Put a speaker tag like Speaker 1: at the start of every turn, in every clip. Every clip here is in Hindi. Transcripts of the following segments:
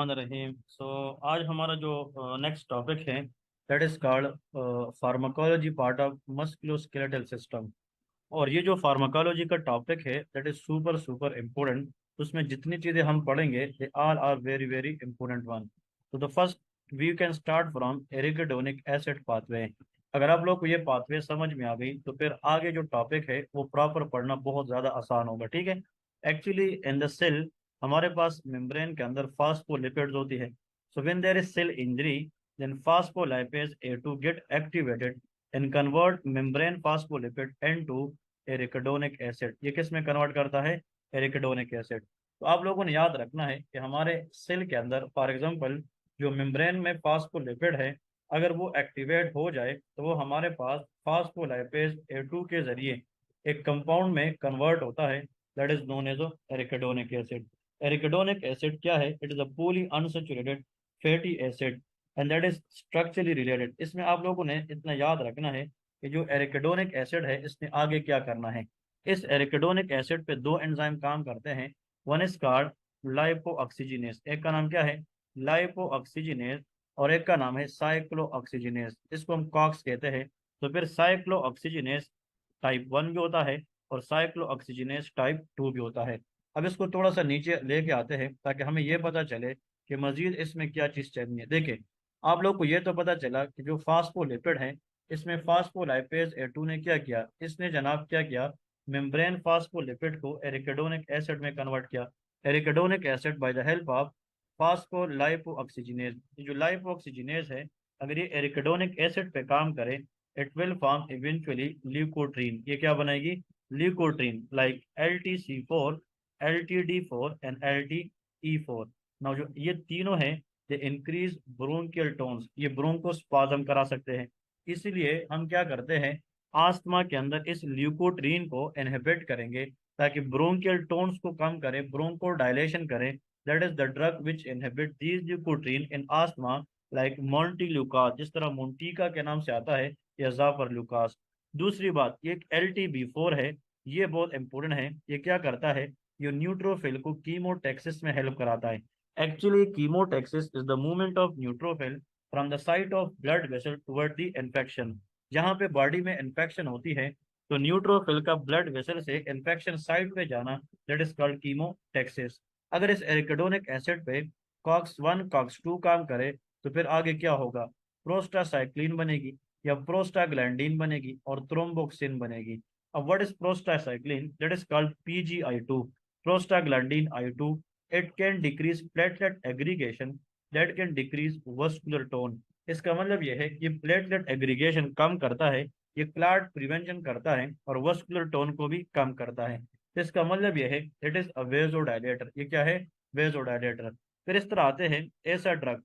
Speaker 1: रहीम। आज हमारा जो नेक्स्ट टॉपिक है that is called pharmacology part of musculoskeletal system. और ये जो फार्माकोलॉजी का टॉपिक है that is super super important. उसमें जितनी चीजें हम पढ़ेंगे they all are very very important one. तो the first we can start from arachidonic acid pathway. अगर आप लोग को ये पाथवे समझ में आ गई तो फिर आगे जो टॉपिक है वो प्रॉपर पढ़ना बहुत ज्यादा आसान होगा, ठीक है। एक्चुअली इन द सेल हमारे पास मेम्ब्रेन के अंदर फास्फोलिपिड्स होती है। So when there is cell injury then phospholipase A2 get activated and convert membrane phospholipid into arachidonic acid. ये किस में कन्वर्ट करता है? Arachidonic acid. तो आप लोगों ने याद रखना है कि हमारे सेल के अंदर फॉर एग्जांपल जो मेम्ब्रेन में फास्फोलिपिड है, अगर वो एक्टिवेट हो जाए तो वो हमारे पास फास्फोलाइपेज A2 के जरिए एक कंपाउंड में कन्वर्ट होता है that is known as arachidonic acid. Arachidonic acid क्या है? It is a poly unsaturated fatty acid and that is structurally related. इसमें आप लोगों ने इतना याद रखना है कि जो एरिकिडोनिक एसिड है इसने आगे क्या करना है। इस एरिकिडोनिक एसिड पे दो एंजाइम काम करते हैं। वन इज कॉल्ड लाइपो ऑक्सीजिनेस, एक का नाम क्या है? लाइपो ऑक्सीजिनेस। और एक का नाम है साइक्लो ऑक्सीजिनेस, इसको हम कॉक्स कहते हैं। तो फिर साइक्लो ऑक्सीजिनेस टाइप 1 भी होता है और साइक्लो ऑक्सीजिनेस टाइप 2 भी होता है। अब इसको थोड़ा सा नीचे लेके आते हैं ताकि हमें ये पता चले कि मजीद इसमें क्या चीज़ चाहिए। देखिए, आप लोग को ये तो पता चला कि जो फास्फोलिपिड है इसमें फास्फोलाइपेज A2 ने क्या किया, इसने जनाब क्या किया, मेम्ब्रेन फास्फोलिपिड को एरिकिडोनिक एसिड में कन्वर्ट किया। Arachidonic acid by the help of phospholipoxygenase. ये जो लाइपोऑक्सीजिनेज है, अगर ये एरिकिडोनिक एसिड पे काम करे it will form eventually leukotriene. ये क्या बनाएगी? Leukotriene like LTC4, LTD4 and LTE4। Now जो ये तीनों हैं दे इंक्रीज ब्रोंकियल टोन्स, ये ब्रोंकोस्पाज्म करा सकते हैं। इसीलिए हम क्या करते हैं, आस्थमा के अंदर इस ल्यूकोट्रीन को इनहिबिट करेंगे ताकि ब्रोंकियल टोन्स को कम करे, ब्रोंको डायलेशन करे। That is the drug which inhibit these leukotriene in asthma like montelukast, जिस तरह मोन्टीका के नाम से आता है या जाफर लुकास। दूसरी बात, ये LTB4 है, ये बहुत इंपॉर्टेंट है। ये क्या करता है? ये न्यूट्रोफिल को कीमोटेक्सिस में हेल्प कराता है। Actually, chemotaxis is the movement of neutrophil from the site of blood vessel toward the infection। जहाँ पे बॉडी में इन्फेक्शन होती है तो न्यूट्रोफिल का ब्लड वेसल से इन्फेक्शन साइट पे जाना दैट इज कॉल्ड कीमोटैक्सिस। अगर इस एरिकिडोनिक एसिड पे कॉक्स 1 कॉक्स 2 काम करे तो फिर आगे क्या होगा? प्रोस्टासाइक्लिन बनेगी या प्रोस्टाग्लैंडिन बनेगी और थ्रोम्बोक्सिन बनेगी। अब what is prostacyclin? That is called PGI2। Prostaglandin I2, it can decrease platelet aggregation, that can decrease vascular tone। इसका मतलब यह है कि प्लेटलेट एग्रीगेशन कम करता है, ये क्लॉट प्रिवेंशन करता है और वस्कुलर टोन को भी कम करता है। तो इसका मतलब यह है इट इज अ वेजोडाइलेटर। ये क्या है? वेजोडाइलेटर। फिर इस तरह आते हैं ऐसा drug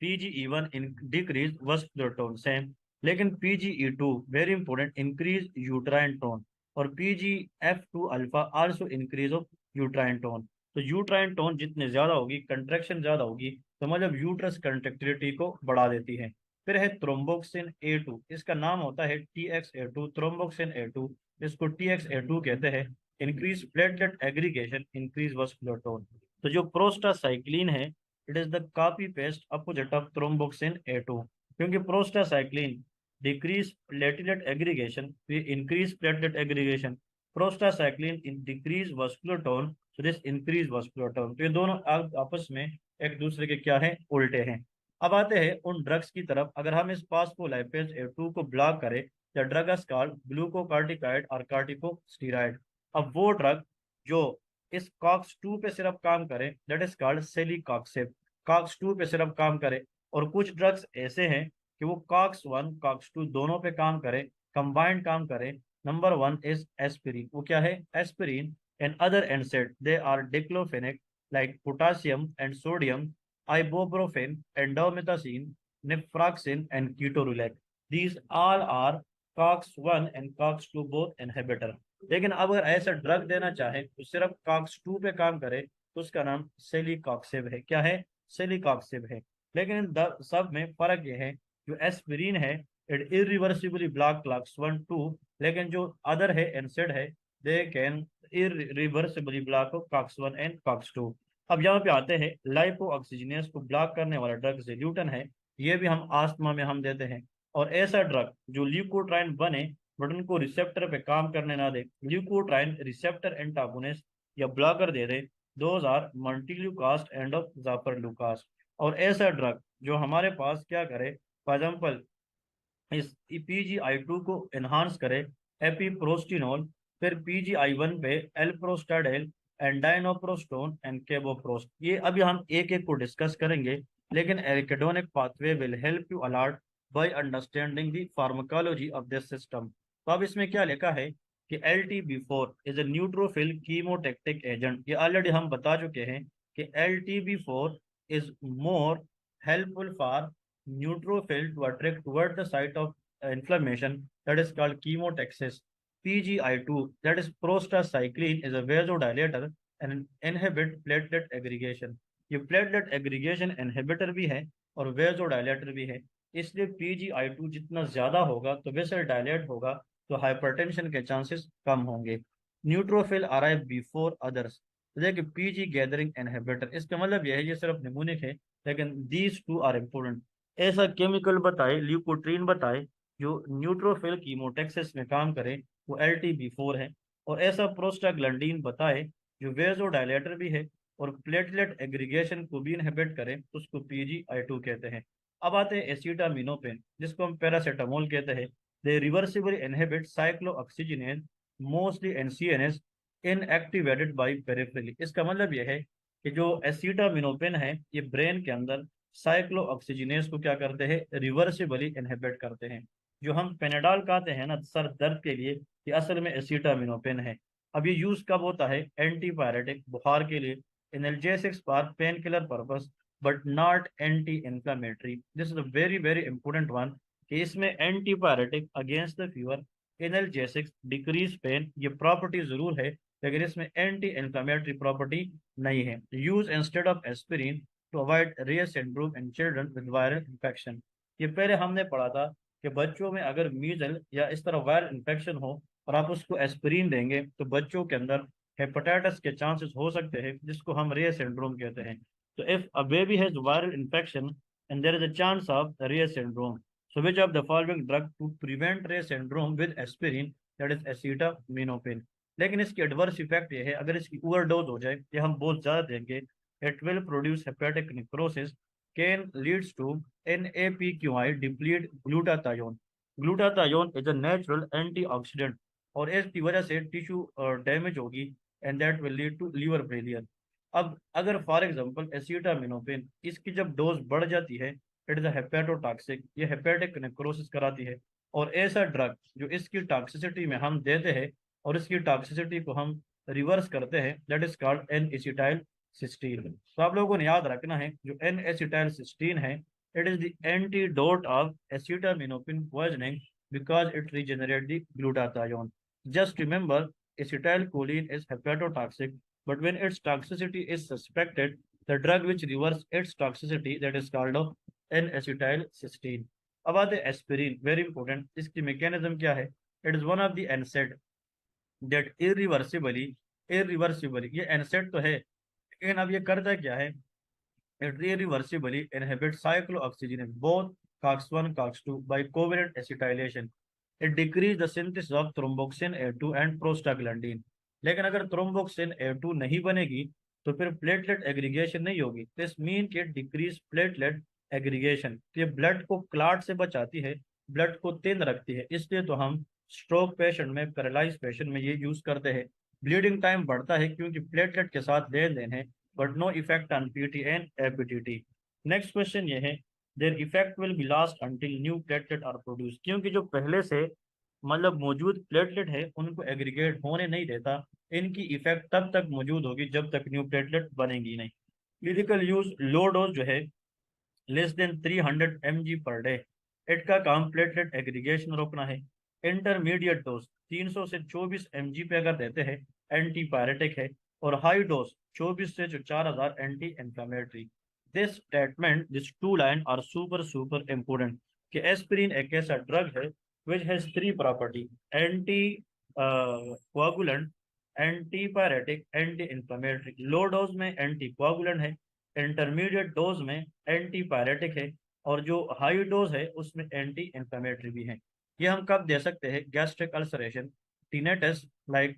Speaker 1: PGE1 in decrease vascular tone same, लेकिन PGE2 very important increase uterine tone और PGF2 alpha also increase of uterine tone. तो यूट्राइन टोन जितने ज्यादा होगी, कंट्रैक्शन ज्यादा होगी, तो मतलब यूट्रस कंट्रक्टिलिटी को बढ़ा देती है। फिर है थ्रोम्बोक्सिन A2, इसका नाम होता है TXA2, थ्रोम्बोक्सिन A2, इसको TXA2 कहते हैं। Increase platelet aggregation, increase vascular tone. तो जो प्रोस्टासाइक्लिन है it is the copy paste opposite of thromboxane A2, क्योंकि prostacyclin decrease platelet aggregation, increase platelet aggregation. Prostacyclin in decrease vascular tone, so this increase vascular tone. तो ये दोनों आपस में एक दूसरे के क्या है? उल्टे हैं। अब आते हैं उन ड्रग्स की तरफ। अगर हम इस फास्फोलाइपेज A2 को ब्लॉक करें, द ड्रग इज कॉल्ड ग्लूकोकार्टिकाइड और कार्टिकोस्टेरॉइड। अब वो ड्रग जो इस कॉक्स 2 पे सिर्फ काम करे that is called celecoxib, COX 2 पे सिर्फ काम करे। और कुछ ड्रग्स ऐसे हैं कि वो कॉक्स 1 कॉक्स 2 दोनों पे काम करे, कंबाइंड काम करे। Number 1 is aspirin. वो क्या है? Aspirin and other NSAID they are diclofenac like potassium and sodium, ibuprofen, indomethacin, naproxen and ketorolac। These all are COX-1 and COX-2 both inhibitor। लेकिन अब अगर ऐसा ड्रग देना चाहे तो सिर्फ कॉक्स 2 पे काम करे तो उसका नाम सेलीकॉक्सिब है। क्या है? सेलीकॉक्सिब है। लेकिन इन सब में फर्क यह है, जो एस्पिरिन है इट इरिवर्सिबली ब्लॉक COX-1 2, लेकिन जो अदर है NSAID है they can irreversibly block COX-1 and COX-2। अब यहाँ पे आते हैं, लाइपो ऑक्सीजनेस को ब्लॉक करने वाला ड्रग ज़ोल्यूटन है, ये भी हम आस्थमा में हम देते हैं। और ऐसा ड्रग जो ल्यूकोट्राइन बने बट उनको रिसेप्टर पे काम करने ना दे, ल्यूकोट्राइन रिसेप्टर एंटागोनिस्ट या ब्लॉकर दे दे, those are montelukast and of zafirlukast. और ऐसा ड्रग जो हमारे पास क्या करे, फॉर एग्जाम्पल इस PgI2 को एनहांस करे, एपीप्रोस्टिनोल, फिर PgI1 पे एल्प्रोस्टाडेल, एंडाइनोप्रोस्टोन एंड केबोप्रोस्ट। ये अभी हम एक एक को डिस्कस करेंगे, लेकिन arachidonic pathway will help you a lot by understanding the pharmacology of this system. तो अब इसमें क्या लिखा है कि LTB4 is a neutrophil chemotactic agent. ये ऑलरेडी हम बता चुके हैं कि LTB4 is more helpful for neutrophil to attract toward the site of inflammation, that is called chemotaxis. PGI2, that is prostacyclin, is a vasodilator and inhibit platelet aggregation. ये platelet aggregation inhibitor भी है और vasodilator भी है, इसलिए PGI2 जितना ज्यादा होगा तो वेसल डायलेट होगा, तो हाइपरटेंशन के चांसेस कम होंगे। न्यूट्रोफिल अराइव बिफोर अदर्स, देखिए PG गैदरिंग इनहिबिटर, इसका मतलब यह है ये सिर्फ निमोनिक है, लेकिन दीज टू आर इम्पोर्टेंट। ऐसा केमिकल बताए, ल्यूकोट्रीन बताए, जो न्यूट्रोफिल कीमोटेक्सिस में काम करे, वो LTB4 है। और ऐसा प्रोस्टाग्लैंडीन बताए जो वेजोडाइलेटर भी है और प्लेटलेट एग्रीगेशन को भी इनहिबिट करे, तो उसको PgI2 कहते हैं। अब आते हैं एसिटामिनोफेन, जिसको हम पैरासीटामोल कहते हैं। They reversible inhibit cyclooxygenase, mostly NCNS, inactivated by peripherally. इसका मतलब यह है कि जो एसिटामिनोफेन है, ये ब्रेन के अंदर साइक्लो ऑक्सीजिनेस को क्या करते हैं, रिवर्सिबली इनहिबिट करते हैं। जो हम पेनाडॉल खाते हैं ना सर दर्द के लिए, ये असल में एसिटामिनोफेन है। अब ये यूज कब होता है, एंटीपायरेटिक बुखार के लिए, analgesics for pain killer purpose, but not anti inflammatory. This is a very very important one, कि इसमें antipyretic against the fever, analgesics decrease pain, ये प्रॉपर्टी जरूर है, लेकिन इसमें एंटी इन्फ्लामेटरी प्रॉपर्टी नहीं है। Use instead of aspirin to avoid rare syndrome in children with viral infection. ये पहले हमने पढ़ा था कि बच्चों में अगर मीजल या इस तरह वायरल इन्फेक्शन हो और आप उसको एस्पिरिन देंगे, तो बच्चों के अंदर हेपेटाइटिस के चांसेस हो सकते हैं, जिसको हम रेयर सिंड्रोम कहते हैं। तो if a baby has viral infection and there is a chance of rare syndrome, so which of the following drug to prevent Reye syndrome with aspirin, that is acetaminophen। लेकिन इसकी एडवर्स इफेक्ट ये है, अगर इसकी ओवरडोज हो जाए या हम बहुत ज्यादा देंगे, it will produce hepatic necrosis, can leads to NaPQI deplete glutathione. Glutathione is a natural antioxidant, और इसकी वजह से टिश्यू डैमेज होगी, and that will lead to liver failure. अब अगर फॉर एग्जांपल एसिटामिनोफेन, इसकी जब डोज बढ़ जाती है, इट इज हेपेटोटॉक्सिक, ये हेपेटिक नेक्रोसिस कराती है। और ऐसा ड्रग जो इसकी टॉक्सिसिटी में हम देते हैं और इसकी टॉक्सिसिटी को हम रिवर्स करते हैं, that is called N acetylcysteine. तो आप लोगों ने याद रखना है, जो एन एसिटाइल सिस्टीन है, it is the antidote of acetaminophen poisoning, because it regenerate the glutathione. Just remember, acetylcholine is hepatotoxic, but when its toxicity is suspected, the drug which reverses its toxicity, that is called N-acetylcysteine। अब आते हैं एस्पिरिन, वेरी इंपॉर्टेंट। इसकी मैकेनिज्म क्या है, it is one of the एनसेड that irreversibly ये एनसेड तो है, लेकिन अब ये करता क्या है, it irreversibly inhibit cyclooxygenase both COX-1 COX-2 by covalent acetylation। It decrease the synthesis of thromboxane A2 and prostaglandin. लेकिन अगर थ्रोम्बोक्सिन A2 नहीं बनेगी, तो फिर प्लेटलेट एग्रीगेशन नहीं होगी, दिस मीन के डिक्रीज प्लेटलेट एग्रीगेशन। तो ये ब्लड को क्लॉट से बचाती है, ब्लड को थिन रखती है, इसलिए तो हम स्ट्रोक पेशेंट में, पैरालाइज पेशेंट में ये यूज करते हैं। ब्लीडिंग टाइम बढ़ता है क्योंकि प्लेटलेट के साथ लेन देन है, but no effect on PT and APTT। Next question ये है, their effect will be last until new platelet are produce, क्योंकि जो पहले से मतलब मौजूद प्लेटलेट है उनको एग्रीगेट होने नहीं देता, इनकी इफेक्ट तब तक मौजूद होगी जब तक न्यू प्लेटलेट बनेंगी नहीं। क्लिनिकल यूज, लो डोज जो है less than 300 mg per day, इनका काम प्लेटलेट एग्रीगेशन रोकना है। इंटरमीडिएट डोज 300 से 24 mg पे अगर देते हैं, एंटीपायरेटिक है। और हाई डोज 24 से जो 4000, anti inflammatory. This statement, this two line are super super important, कि एस्पिरिन एक ऐसा ड्रग है which has three property, anti coagulant, antipyretic, anti inflammatory. Low dose में एंटी कोगुलेंट है, इंटरमीडिएट डोज में एंटीपायरेटिक है, और जो हाई डोज है उसमें एंटी इंफ्लेमेटरी भी है। ये हम कब दे सकते हैं? Gastric ulceration, tinnitus, like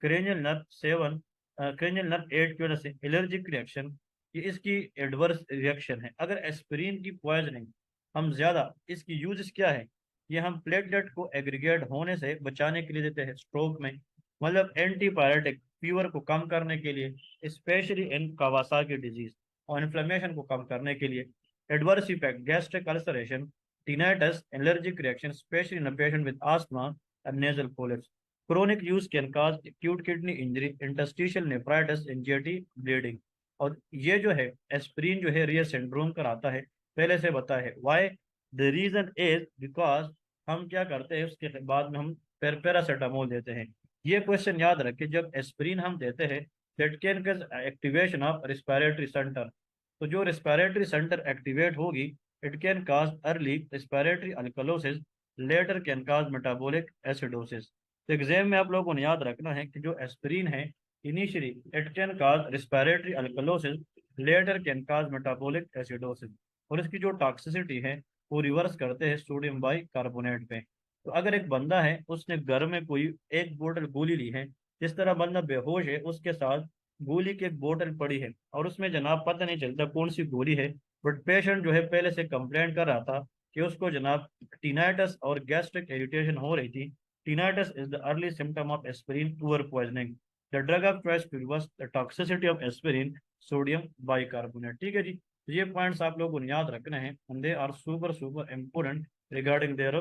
Speaker 1: cranial nerve 7, cranial nerve 8 की वजह से एलर्जिक रिएक्शन, ये इसकी एडवर्स रिएक्शन है। अगर एस्पिरिन की पॉइजनिंग हम ज़्यादा, इसकी यूज क्या है? ये हम प्लेटलेट को एग्रीगेट होने से बचाने के लिए देते हैं स्ट्रोक में, मतलब एंटीबायोटिक फीवर को कम करने के लिए, स्पेशली इन कावासाकी डिजीज, और इन्फ्लेमेशन को कम करने के लिए। Adverse effect gastric ulceration, tinnitus, allergic reaction specially in patient with asthma and nasal polyps. Chronic use can cause acute kidney injury, interstitial nephritis, anxiety, bleeding. और ये जो है एस्पिरिन जो है रियर सिंड्रोम कराता है, पहले से बताया है। Why? The reason is because हम क्या करते हैं उसके बाद में हम पैरासीटामोल देते हैं। ये क्वेश्चन याद रखें, जब एस्पिरिन हम देते हैं that can cause activation of respiratory centre. तो जो रिस्पिरेटरी सेंटर एक्टिवेट होगी, it can cause early respiratory alkalosis, later can cause metabolic acidosis. तो एग्जाम में आप लोगों को याद रखना है कि जो एस्पिरिन है initially it can cause respiratory alkalosis, later can cause metabolic acidosis, और इसकी जो टॉक्सिसिटी है वो रिवर्स करते हैं सोडियम बाई कार्बोनेट पे। तो अगर एक बंदा है उसने घर में कोई एक बोतल गोली ली है, जिस तरह बंदा बेहोश है उसके साथ गोली की एक बोतल पड़ी है, और उसमें जनाब पता नहीं चलता कौन सी गोली है, बट पेशेंट जो है पहले से कंप्लेंट कर रहा था कि उसको जनाब टिनाइटस और गैस्ट्रिक इरिटेशन हो रही थी। Tinnitus is the early symptom of aspirin poor poisoning. The drug of choice to reverse the toxicity of aspirin, sodium bicarbonate. ठीक है जी, तो ये पॉइंट्स आप लोगों को याद रखने हैं, and they are super super important regarding their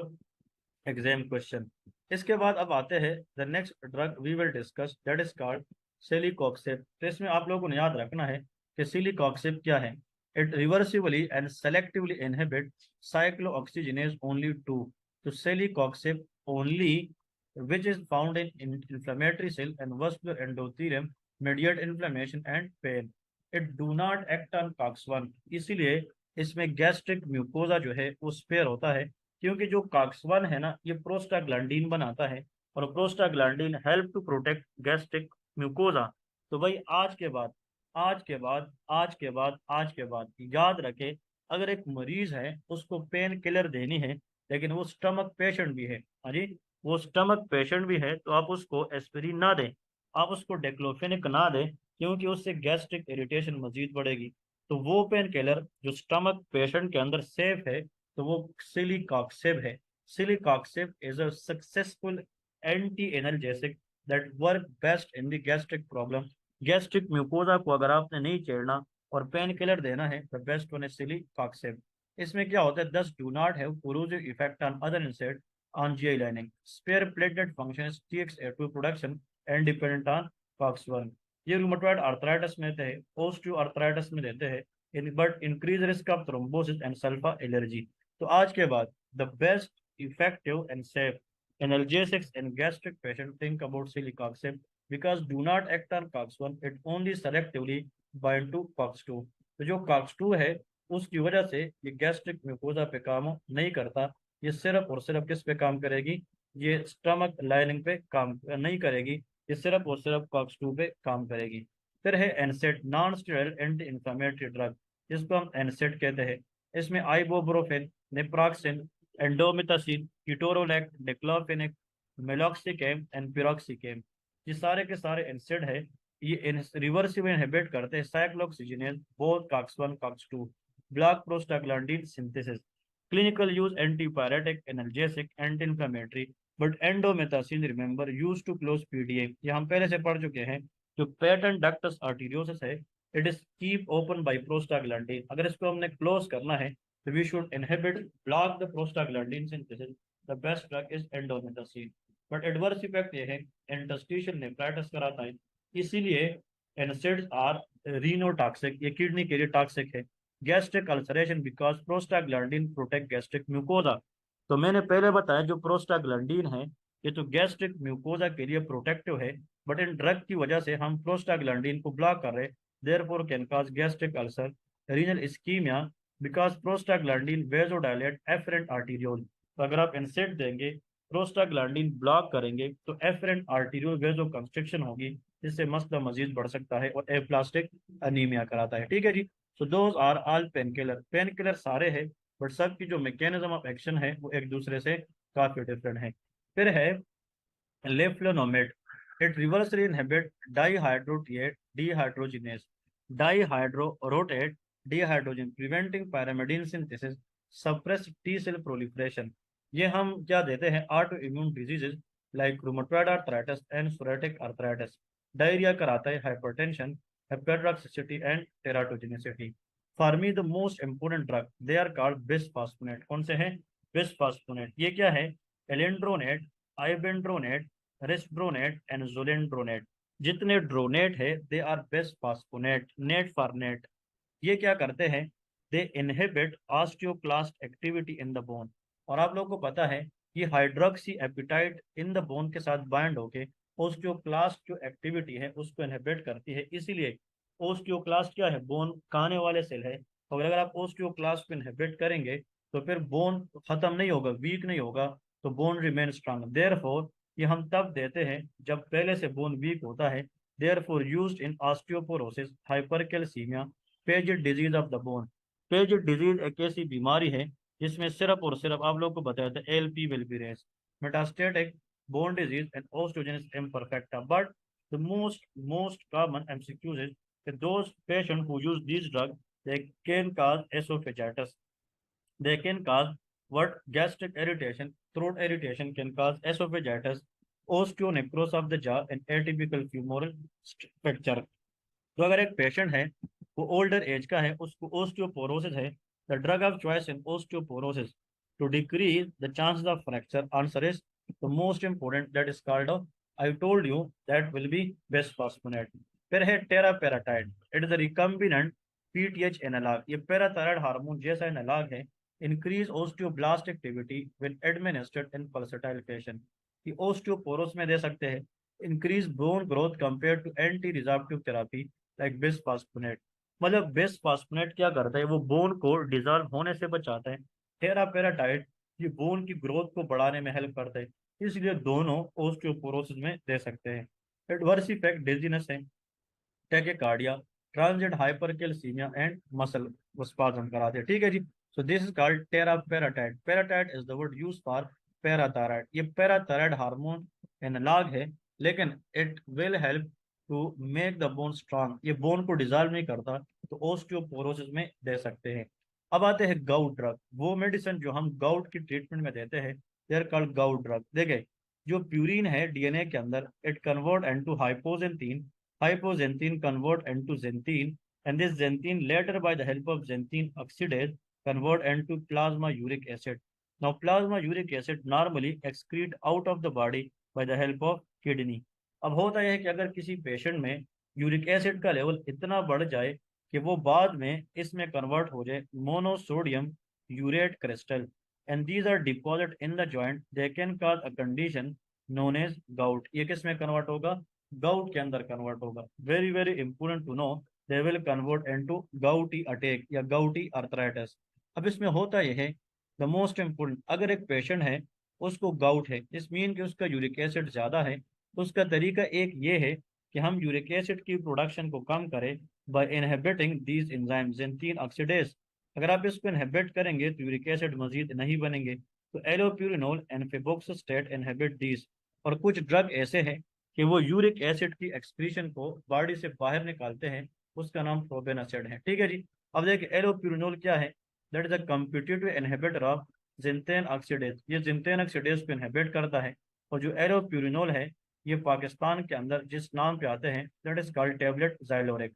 Speaker 1: exam question. इसके बाद अब आते हैं the next drug we will discuss, that is called celecoxib. तो इसमें आप लोगों को याद रखना है कि सिलिकॉक्सेब क्या है। It reversibly and selectively inhibit cyclooxygenase only 2। तो सिलिकॉक्सेब only which is found in inflammatory cell and vascular endothelium, mediate inflammation and pain. It do not act on COX-1, इसीलिए इसमें गैस्ट्रिक म्यूकोजा जो है वो स्पेयर होता है, क्योंकि जो COX-1 है ना ये प्रोस्टाग्लैंडीन बनाता है, और prostaglandin help to protect gastric mucosa. तो भाई आज के बाद, आज के बाद, आज के बाद, आज के बाद याद रखे, अगर एक मरीज है उसको पेन किलर देनी है, लेकिन वो स्टमक पेशेंट भी है, हाँ जी, वो स्टमक पेशेंट भी है, तो आप उसको एस्पिरिन ना दें, आप उसको डेक्लोफेनिक ना दें, क्योंकि उससे गैस्ट्रिक इरिटेशन मजीद बढ़ेगी। तो वो पेन किलर जो स्टमक पेशेंट के अंदर सेफ है, तो वो सिलिकॉक्सेब है। Celecoxib is a successful anti analgesic that work best in the gastric problem. Gastric mucosa को अगर आपने नहीं छेड़ना और पेन किलर देना है, द बेस्ट वन इज सिलिकॉक्सेब। इसमें क्या होता है? दस do not have corrosive effect on other insect on GI lining. Spare platelet function is TXA2 production and dependent on COX-1। ये रूमेटॉइड आर्थराइटिस में देते हैं, ओस्टियो आर्थराइटिस में देते हैं, in but increase risk of thrombosis and sulfa allergy. तो आज के बाद the best effective and safe analgesics in gastric patient, think about celecoxib because do not act on COX-1, it only selectively bind to COX-2। तो जो COX-2 है उसकी वजह से ये गैस्ट्रिक म्यूकोजा पे काम नहीं करता, ये सिर्फ और सिर्फ किस पे काम करेगी? ये स्टमक लाइनिंग पे काम नहीं करेगी, ये सिर्फ और सिर्फ कॉक्स 2 पे काम करेगी। फिर है NSAID, non steroidal anti inflammatory drug, जिसको हम एनसेट कहते हैं। इसमें ibuprofen, naproxen, indomethacin, ketorolac, diclofenac, meloxicam and piroxicam, ये सारे के सारे एनसेट है। ये रिवर्सिबल इनहिबिट करते हैं cyclooxygenase both COX 1 COX 2, block prostaglandin synthesis. Clinical use antipyretic, analgesic, anti-inflammatory, but endomethacin remember used to close PDA। ये हम पहले से पढ़ चुके हैं। जो patent ductus arteriosus है, it is keep open by prostaglandin। अगर इसको हमने close करना है तो we should inhibit, block the prostaglandin synthesis। The best drug is endomethacin। but adverse effect ये है interstitial nephritis कराता है, इसीलिए NSAIDs are renotoxic, ये किडनी के लिए टॉक्सिक है। Gastric ulceration because prostaglandin protect gastric mucosa. तो मैंने पहले बताया जो प्रोस्टाग्लैंडिन है ये तो गैस्ट्रिक म्यूकोजा के लिए प्रोटेक्टिव है, बट इन ड्रग की वजह से हम प्रोस्टाग्लैंडिन को ब्लॉक कर रहे, therefore can cause gastric ulcer, renal ischaemia, because prostaglandin vasodilate afferent arteriole. तो अगर आप एनसेड देंगे प्रोस्टाग्लैंडिन ब्लॉक करेंगे तो एफरेंट आर्टीरियल वेजो कंस्ट्रिक्शन होगी, जिससे मसला मजीद बढ़ सकता है और एप्लास्टिक अनीमिया कराता है। ठीक है जी। So those are all pain killer. Pain killer सारे हैं, बट सबकी जो मैकेनिज्म ऑफ एक्शन है वो एक दूसरे से काफी डिफरेंट है। फिर है leflunomide. It reversibly inhibit dehydrogenase, dihydrorotate dehydrogen, preventing pyrimidine synthesis, suppress T cell proliferation। ये हम क्या देते हैं, auto immune diseases like rheumatoid arthritis and psoriatic arthritis. Diarrhoea कराता है, hypertension, hepatotoxicity and teratogenicity. For me the most important drug they are called bisphosphonate. कौन से हैं? बिस्फॉस्फोनेट। ये क्या है? Alendronate, ibandronate, risedronate and zoledronate. जितने ड्रोनेट है they are bisphosphonate, net for net. ये क्या करते हैं? They inhibit osteoclast activity in the bone. और आप लोगों को पता है कि hydroxy appetite in the bone के साथ बाइंड होके ओस्टियोक्लास्ट जो एक्टिविटी है उसको इनहिबिट करती है। इसीलिए ओस्टियोक्लास्ट क्या है? बोन खाने वाले सेल है। और अगर आप ओस्टियोक्लास्ट को इनहिबिट करेंगे तो फिर बोन खत्म नहीं होगा, वीक नहीं होगा, तो बोन रिमेन स्ट्रांग। देयरफॉर ये हम तब देते हैं जब पहले से बोन वीक होता है। Therefore used in osteoporosis, hypercalcaemia, Paget's disease of the bone. Paget's disease एक ऐसी बीमारी है जिसमें सिर्फ और सिर्फ आप लोग को बताया था LP will be race, metastatic bone disease and osteogenesis imperfecta. But the most common MCQs is that those patients who use these drugs, they can cause esophagitis, they can cause what? Gastric irritation, throat irritation can cause esophagitis, osteonecrosis of the jaw and atypical femoral fracture। तो अगर एक पेशेंट है वो ओल्डर एज का है, उसको ओस्टियोपोरोसिस है, the drug of choice in osteoporosis to decrease the chances of fracture answer is the most important, that is called of, I told you that will be bisphosphonate. फिर है teriparatide. It is the recombinant PTH analogue. ये पैराथायराइड हार्मोन जैसा एनालॉग है। Increase osteoblast activity when administered in pulsatile fashion. ये ओस्टियोपोरोस में दे सकते हैं। Increase bone growth compare to anti resorptive therapy like बिस्फॉस्फोनेट। मतलब बिस्फॉस्फोनेट क्या करता है? वो बोन को डिजॉल्व होने से बचाता है। टेरापेराटाइड ये बोन की ग्रोथ को बढ़ाने में हेल्प करता है। इसलिए दोनों ओस्टियोपोरोसिस में दे सकते हैं। एडवर्स इफेक्ट डिजीनेस है, tachycardia, transient hypercalcaemia and muscle spasm कराते हैं। ठीक है जी। So this is called teriparatide. Paratide is the word use for parathyroid. ये पैराथायराइड हार्मोन एनालॉग है, लेकिन it will help to make the bone strong. ये बोन को डिजॉल्व नहीं करता, तो ओस्टियोपोरोसिस में दे सकते हैं। अब आते हैं गाउट ड्रग। वो मेडिसिन जो हम गाउट की ट्रीटमेंट में देते हैं, they are called gout drug. देखिए, जो प्यूरिन है डीएनए के अंदर, it convert into hypoxanthine, hypoxanthine convert into xanthine, and this xanthine later by the help of xanthine oxidase convert into plasma uric acid. Now plasma uric acid normally excrete out of the body by the help of kidney। अब होता यह है कि अगर किसी पेशेंट में यूरिक एसिड का लेवल इतना बढ़ जाए कि वो बाद में इसमें कन्वर्ट हो जाए monosodium urate crystal, and these are deposit in the joint, they can cause a condition known as gout. ये किस में कन्वर्ट होगा? गाउट के अंदर कन्वर्ट होगा। Very very important to know, they will convert into gouty attack या गाउटी अर्थराइटिस। अब इसमें होता यह है, द मोस्ट इंपोर्टेंट, अगर एक पेशेंट है उसको गाउट है, इस मीन कि उसका यूरिक एसिड ज्यादा है, तो उसका तरीका एक ये है कि हम यूरिक एसिड की प्रोडक्शन को कम करें by inhibiting these enzyme xanthine oxidase. अगर आप इसको इनहिबिट करेंगे तो यूरिक एसिड मजीद नहीं बनेंगे। तो एलोप्यूरिनोल एंड फेबोक्सोस्टेट इनहिबिट दीज। और कुछ ड्रग ऐसे हैं कि वो यूरिक एसिड की एक्सक्रीशन को बॉडी से बाहर निकालते हैं, उसका नाम प्रोबेनासिड है। ठीक है जी। अब देखिए, एलोप्यूरिनोल क्या है? That is a competitive inhibitor of xanthine oxidase. ये जिंतेन ऑक्सीडेज को इनहिबिट करता है। और जो एलोप्यूरिनोल है, ये पाकिस्तान के अंदर जिस नाम पे आते हैं, that is called tablet Zyloric.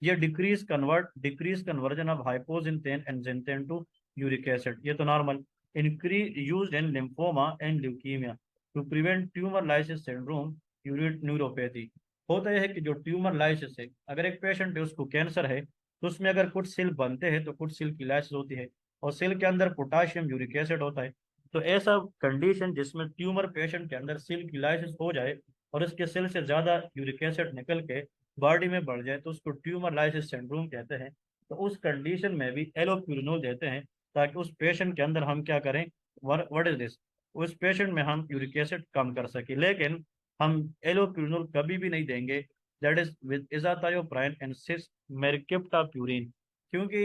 Speaker 1: ये decrease conversion of hypoxanthine and xanthine to uric acid. ये तो normal. Increase used in lymphoma and leukaemia to prevent tumour lysis syndrome, urate neuropathy. होता यह है कि जो ट्यूमर लाइसिस है, अगर एक पेशेंट है उसको कैंसर है, तो उसमें अगर कुछ सेल बनते हैं तो कुछ सेल की लाइसिस होती है, और सेल के अंदर पोटाशियम यूरिक एसिड होता है। तो ऐसा कंडीशन जिसमें ट्यूमर पेशेंट के अंदर सेल की लाइसिस हो जाए और इसके सेल से ज्यादा यूरिक एसिड निकल के बॉडी में बढ़ जाए, तो उसको ट्यूमर लाइसिस सिंड्रोम कहते हैं। तो उस कंडीशन में भी एलोप्यूरिनोल देते हैं, ताकि उस पेशेंट के अंदर हम क्या करें, व्हाट इज दिस, उस पेशेंट में हम यूरिक एसिड कम कर सके। लेकिन हम एलोप्यूरिनोल कभी भी नहीं देंगे that is with azathioprine and six mercaptopurine, क्योंकि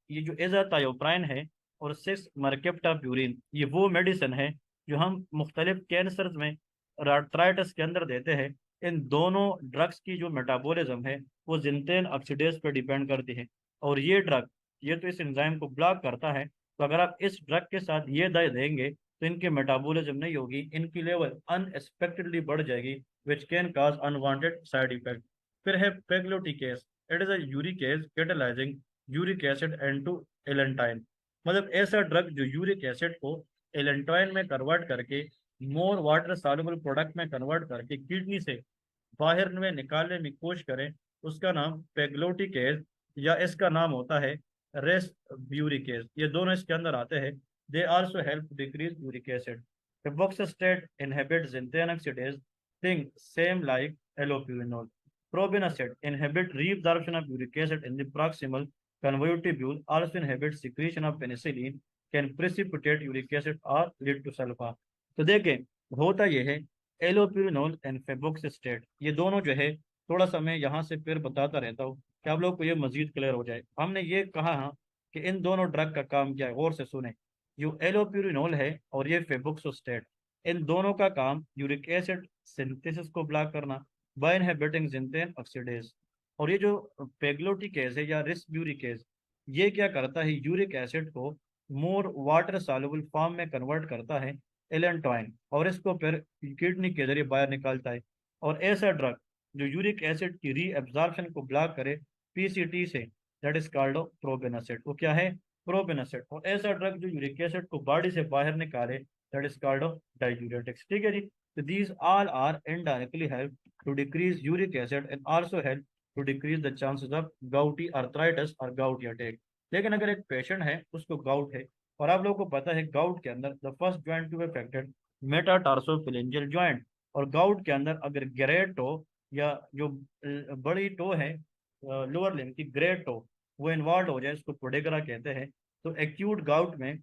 Speaker 1: ये जो इजाथायोप्राइन है और सिक्स मेरकेप्टाप्यूरिन ये वो मेडिसिन है जो हम मुख्तलिफ कैंसर में आर्थराइटिस के अंदर देते हैं। इन दोनों ड्रग्स की जो मेटाबॉलिज्म है वो जिंटेन ऑक्सीडेज पर डिपेंड करती है, और ये ड्रग ये तो इस एंजाइम को ब्लॉक करता है। तो अगर आप इस ड्रग के साथ ये दवाई देंगे तो इनकी मेटाबॉलिज्म नहीं होगी, इनकी लेवल अनएक्सपेक्टेडली बढ़ जाएगी which can cause unwanted side effect. फिर है pegloticase, it is a uricase catalysing uric acid and to allantoin, मतलब ऐसा ड्रग जो यूरिक एसिड को एलेंटाइन में कन्वर्ट करके मोर वाटर सॉल्युबल प्रोडक्ट में कन्वर्ट करके किडनी से बाहर में निकालने में कोशिश करें, उसका नाम पेग्लोटिकेज या इसका नाम होता है रेस ब्यूरिकेज। ये दोनों इसके अंदर आते हैं। They also help decrease uric acid. Febuxostat inhibits xanthine oxidase, thing same like allopurinol. Probenecid inhibit reabsorption of uric acid in the proximal convolutive, also inhibits secretion of penicillin, can precipitate uric acid or lead to sulfa। तो देखें होता यह है एलोप्यूरिनोल एंड फेबुक्सिस्टेट ये दोनों जो है, थोड़ा सा मैं यहाँ से फिर बताता रहता हूँ कि आप लोग को ये मजीद क्लियर हो जाए। हमने ये कहा हाँ कि इन दोनों ड्रग का काम क्या है, गौर से सुने। जो एलोप्यूरिनोल है और ये फेबुक्सोस्टेट, इन दोनों का काम यूरिक एसिड सिंथेसिस को ब्लॉक करना बाय इनहिबिटिंग जिंटेन ऑक्सीडेज। और ये जो पेग्लोटिकेज है या रिस्ब्यूरिकेज, ये क्या करता है, यूरिक एसिड को मोर वाटर सॉल्युबल फॉर्म में कन्वर्ट करता है एलेंटोइन, और इसको फिर किडनी के जरिए बाहर निकालता है। और ऐसा ड्रग जो यूरिक एसिड की री एब्जॉर्प्शन को ब्लॉक करे पीसीटी से, दैट इज कॉल्ड प्रोबेनासेट। वो क्या है, प्रोबेनासेट। और ऐसा ड्रग जो यूरिक एसिड को बॉडी से बाहर निकाले, दैट इज कॉल्ड डाययूरेटिक्स। ठीक है जी। तो these all are indirectly help to decrease uric acid and also help to decrease the chances of gouty arthritis और गाउटी अटैक। लेकिन अगर एक पेशेंट है उसको गाउट है, और आप लोगों को पता है गाउट के अंदर the first joint to affected metatarsophalangeal joint, और गाउट के अंदर अगर ग्रेट टो या जो बड़ी टो है लोअर लिम्ब की ग्रेट टो वो इन्वॉल्व हो जाए, इसको पोडेगरा कहते हैं। तो एक्यूट गाउट में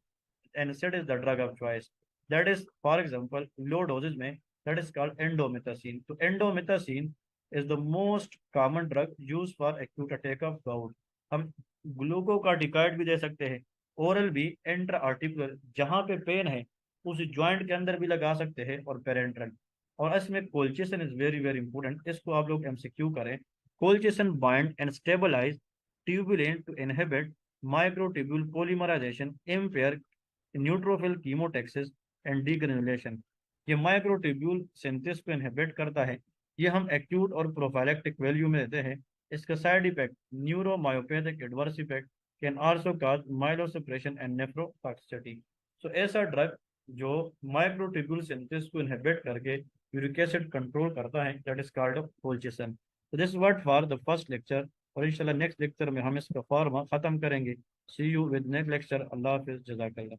Speaker 1: NSAID is the drug of choice. That is, for example, low doses में that is called endomethacin. तो endomethacin is the most common drug used for acute attack of gout। हम ग्लूकोकार्टिकॉइड भी दे सकते हैं, ओरल भी, इंट्रा आर्टिकुलर जहाँ पे पेन है उस जॉइंट के अंदर भी लगा सकते हैं, और पेरेंट्रल। और इसमें colchicine is very very important, इसको आप लोग MCQ करें। Colchicine bind and stabilise tubulin to inhibit microtubule polymerisation, impair neutrophil chemotaxis and degranulation. ये माइक्रोट्यूब्यूल सिंथेसिस को इनहिबिट करता है। ये हम एक्यूट और प्रोफाइलेक्टिक वैल्यू में देते हैं। इसका side effect neuromyopathic adverse effect can also cause myelosuppression and nephrotoxicity. So ऐसा ड्रग जो माइक्रोट्यूब्यूल सिंथेसिस को इनहिबिट करके यूरिक एसिड कंट्रोल करता है, दैट इज कॉल्ड कोल्चिसिन। तो this what for the first lecture, और इंशाल्लाह नेक्स्ट लेक्चर में हम इसका फॉर्म खत्म करेंगे। सी यू विद नेक्स्ट लेक्चर। अल्लाह हाफिज़, जज़ाकल्लाह।